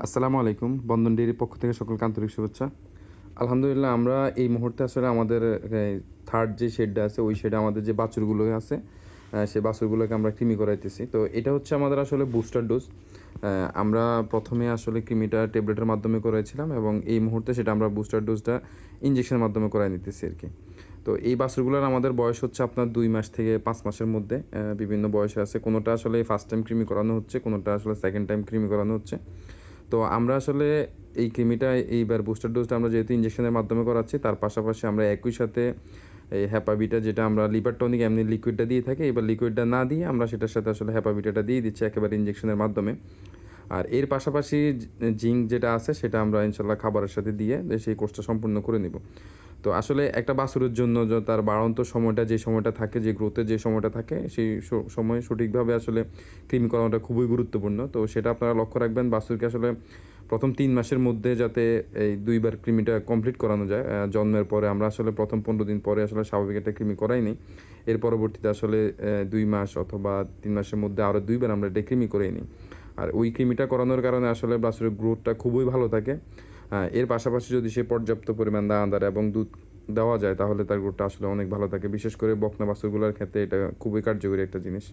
আসসালামু আলাইকুম। বন্ধন ডেইরির পক্ষ থেকে সকলকে আন্তরিক শুভেচ্ছা। আলহামদুলিল্লাহ আমরা এই মুহূর্তে আসলে আমাদের থার্ড যে শেডটা আছে ওই শেডে আমাদের যে বাছুরগুলো আছে সেই বাছুরগুলোকে আমরা কৃমি করাইতেছি। তো এটা হচ্ছে আমাদের আসলে বুস্টার ডোজ। আমরা প্রথমে আসলে কৃমিটা ট্যাবলেটের মাধ্যমে করাইছিলাম এবং এই মুহূর্তে সেটা আমরা বুস্টার ডোজটা ইনজেকশনের মাধ্যমে করাই নিতেছি আরকি। তো এই বাছুরগুলোর আমাদের বয়স হচ্ছে আপনার 2 মাস থেকে 5 মাসের মধ্যে। বিভিন্ন বয়সে আছে। কোনোটা আসলে ফার্স্ট টাইম কৃমি করানো হচ্ছে, কোনোটা আসলে সেকেন্ড টাইম কৃমি করানো হচ্ছে। তো আমরা আসলে এই কৃমিটা এইবার বুস্টার ডোজটা আমরা যেহেতু ইনজেকশনের মাধ্যমে করাচ্ছি, তার পাশাপাশি আমরা একই সাথে এই হ্যাপাবিটা যেটা আমরা লিভার টনিক এমনি লিকুইডটা দিয়ে থাকি, এবার লিকুইডটা না দিয়ে আমরা সেটার সাথে আসলে হ্যাপাবিটাটা দিয়ে দিচ্ছি একেবারে ইনজেকশনের মাধ্যমে। আর এর পাশাপাশি জিঙ্ক যেটা আছে সেটা আমরা ইনশাল্লাহ খাবারের সাথে দিয়ে সেই কোর্সটা সম্পূর্ণ করে নিব। তো আসলে একটা বাছুরের জন্য তার বাড়ন্ত সময়টা যে সময়টা থাকে, যে গ্রোথের যে সময়টা থাকে, সেই সময়ে সঠিকভাবে আসলে কৃমি করানোটা খুবই গুরুত্বপূর্ণ। তো সেটা আপনারা লক্ষ্য রাখবেন বাছুরকে আসলে প্রথম 3 মাসের মধ্যে যাতে এই 2 বার কৃমিটা কমপ্লিট করানো যায়। জন্মের পরে আমরা আসলে প্রথম 15 দিন পরে আসলে স্বাভাবিক একটা কৃমি করাই নিই। এর পরবর্তীতে আসলে 2 মাস অথবা 3 মাসের মধ্যে আরও 2 বার আমরা এটা কৃমি করাই নিই। আর ওই কৃমিটা করানোর কারণে আসলে বাছুরের গ্রোথটা খুবই ভালো থাকে। এর পাশাপাশি যদি সে পর্যাপ্ত পরিমাণ দানাদার এবং দুধ দেওয়া যায় তাহলে তার গ্রোথটা আসলে অনেক ভালো থাকে। বিশেষ করে বকনা বাছুরগুলোর ক্ষেত্রে এটা খুবই কার্যকরী একটা জিনিস।